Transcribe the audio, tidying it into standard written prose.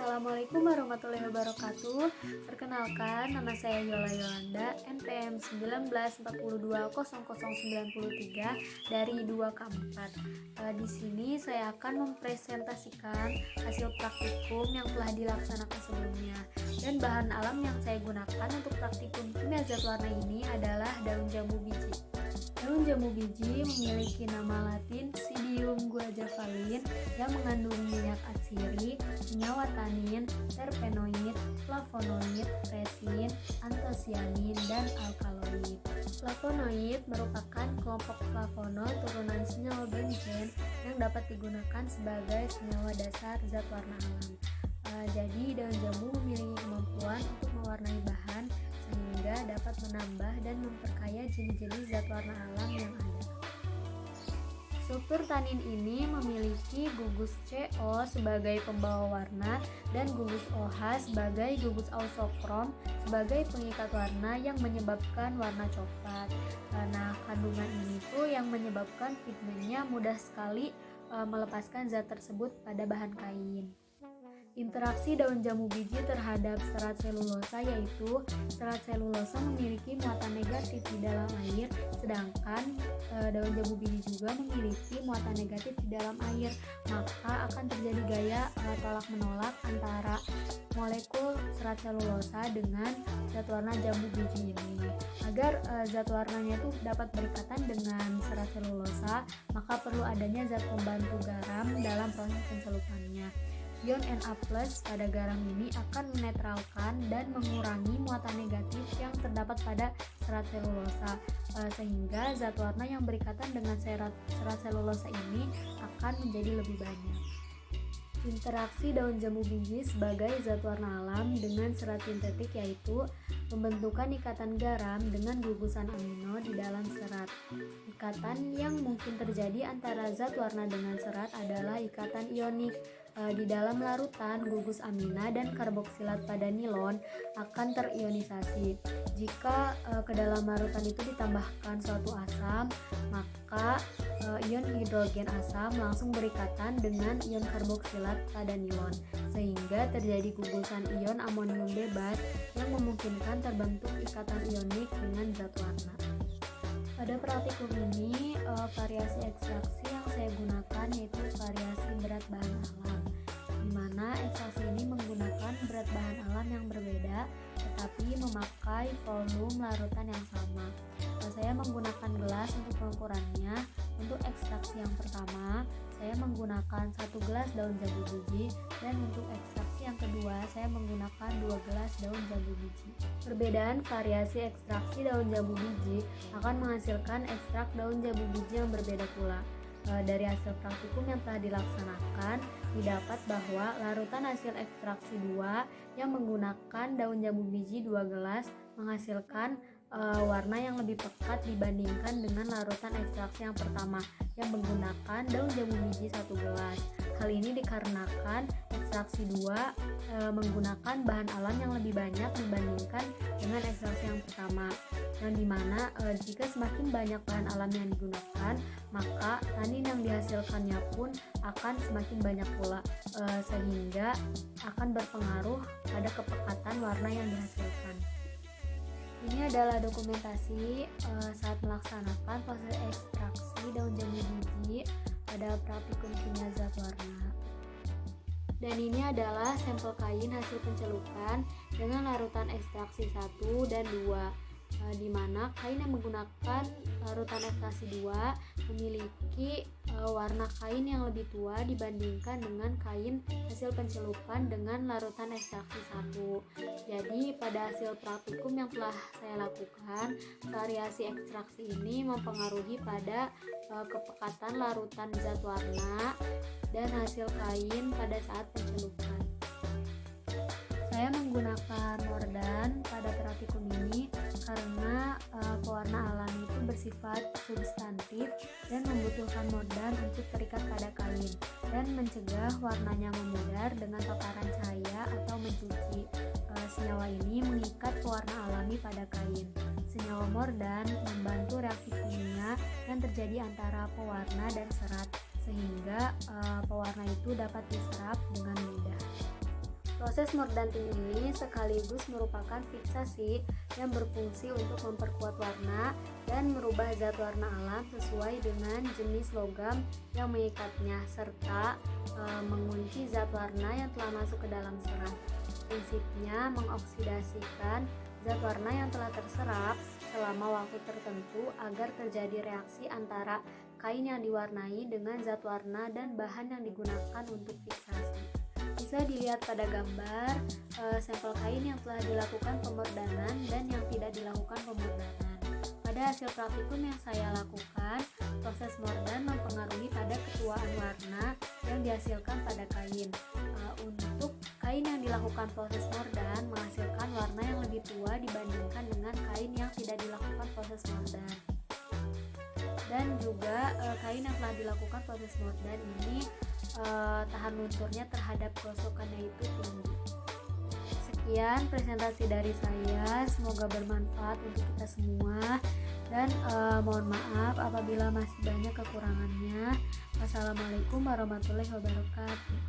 Assalamualaikum warahmatullahi wabarakatuh. Perkenalkan, nama saya Yola Yolanda, NPM 19420093 dari 2K4. Di sini saya akan mempresentasikan hasil praktikum yang telah dilaksanakan sebelumnya. Dan bahan alam yang saya gunakan untuk praktikum kimia zat warna ini adalah daun jambu biji. Daun jambu biji memiliki nama latin Psidium guajavalis yang mengandung minyak atsiri, senyawa tanin, terpenoid, flavonoid, resin, antosianin, dan alkaloid. Flavonoid merupakan kelompok flavonol turunan senyawa benzen yang dapat digunakan sebagai senyawa dasar zat warna alam. Jadi daun jambu memiliki kemampuan untuk mewarnai bahan sehingga dapat menambah dan memperkaya jenis-jenis zat warna alam yang ada. Struktur tanin ini memiliki gugus CO sebagai pembawa warna dan gugus OH sebagai gugus ausokrom sebagai pengikat warna yang menyebabkan warna coklat. Nah, kandungan ini tuh yang menyebabkan pigmennya mudah sekali melepaskan zat tersebut pada bahan kain. Interaksi daun jambu biji terhadap serat selulosa yaitu serat selulosa memiliki muatan negatif di dalam air, sedangkan daun jambu biji juga memiliki muatan negatif di dalam air. Maka akan terjadi gaya tolak-menolak antara molekul serat selulosa dengan zat warna jambu biji ini. Agar zat warnanya itu dapat berikatan dengan serat selulosa, maka perlu adanya zat pembantu garam dalam proses pencelupannya. Ion Na+ pada garam ini akan menetralkan dan mengurangi muatan negatif yang terdapat pada serat selulosa, sehingga zat warna yang berikatan dengan serat selulosa ini akan menjadi lebih banyak. Interaksi daun jambu biji sebagai zat warna alam dengan serat sintetik yaitu pembentukan ikatan garam dengan gugusan amino di dalam serat. Ikatan yang mungkin terjadi antara zat warna dengan serat adalah ikatan ionik. Di dalam larutan, gugus amina dan karboksilat pada nilon akan terionisasi. Jika ke dalam larutan itu ditambahkan suatu asam, maka ion hidrogen asam langsung berikatan dengan ion karboksilat pada nilon, sehingga terjadi gugusan ion amonium bebas yang memungkinkan terbentuk ikatan ionik dengan zat warna. Pada praktikum ini, variasi ekstraksi yang saya gunakan yaitu variasi berat bahan alam, di mana ekstraksi ini menggunakan berat bahan alam yang berbeda, tetapi memakai volume larutan yang sama. Saya menggunakan gelas untuk pengukurannya. Untuk ekstraksi yang pertama, saya menggunakan 1 gelas daun jambu biji, dan untuk ekstraksi yang kedua, saya menggunakan 2 gelas daun jambu biji. Perbedaan variasi ekstraksi daun jambu biji akan menghasilkan ekstrak daun jambu biji yang berbeda pula. Dari hasil praktikum yang telah dilaksanakan, didapat bahwa larutan hasil ekstraksi 2 yang menggunakan daun jambu biji 2 gelas menghasilkan warna yang lebih pekat dibandingkan dengan larutan ekstraksi yang pertama yang menggunakan daun jambu biji 1 gelas. Hal ini dikarenakan ekstraksi 2 menggunakan bahan alam yang lebih banyak dibandingkan dengan ekstraksi yang pertama, yang dimana jika semakin banyak bahan alam yang digunakan, maka tanin yang dihasilkannya pun akan semakin banyak pula, sehingga akan berpengaruh pada kepekatan warna yang dihasilkan. Ini adalah dokumentasi saat melaksanakan proses ekstraksi daun jambu biji pada praktikum kimia zat warna. Dan ini adalah sampel kain hasil pencelupan dengan larutan ekstraksi 1 dan 2, di mana kain yang menggunakan larutan ekstraksi 2 memiliki warna kain yang lebih tua dibandingkan dengan kain hasil pencelupan dengan larutan ekstraksi 1. Jadi pada hasil praktikum yang telah saya lakukan, variasi ekstraksi ini mempengaruhi pada kepekatan larutan zat warna dan hasil kain pada saat pencelupan. Saya menggunakan mordan pada praktikum ini karena pewarna alami itu bersifat substantif dan membutuhkan mordan untuk terikat pada kain dan mencegah warnanya memudar dengan paparan cahaya atau mencuci. Senyawa ini mengikat pewarna alami pada kain. Senyawa mordan membantu reaksi kimia yang terjadi antara pewarna dan serat, sehingga pewarna itu dapat diserap dengan mudah. Proses mordanting ini sekaligus merupakan fiksasi yang berfungsi untuk memperkuat warna dan merubah zat warna alam sesuai dengan jenis logam yang mengikatnya, serta mengunci zat warna yang telah masuk ke dalam serat. Prinsipnya mengoksidasikan zat warna yang telah terserap selama waktu tertentu agar terjadi reaksi antara kain yang diwarnai dengan zat warna dan bahan yang digunakan untuk fiksasi. Bisa dilihat pada gambar sampel kain yang telah dilakukan pemordanan dan yang tidak dilakukan pemordanan. Pada hasil praktikum yang saya lakukan, proses mordan mempengaruhi pada ketuaan warna yang dihasilkan pada kain. Untuk kain yang dilakukan proses mordan menghasilkan warna yang lebih tua dibandingkan dengan kain yang tidak dilakukan proses mordan. Dan juga kain yang telah dilakukan proses mordan ini tahan lunturnya terhadap gosokannya itu tinggi. Sekian presentasi dari saya, semoga bermanfaat untuk kita semua, dan mohon maaf apabila masih banyak kekurangannya. Wassalamualaikum warahmatullahi wabarakatuh.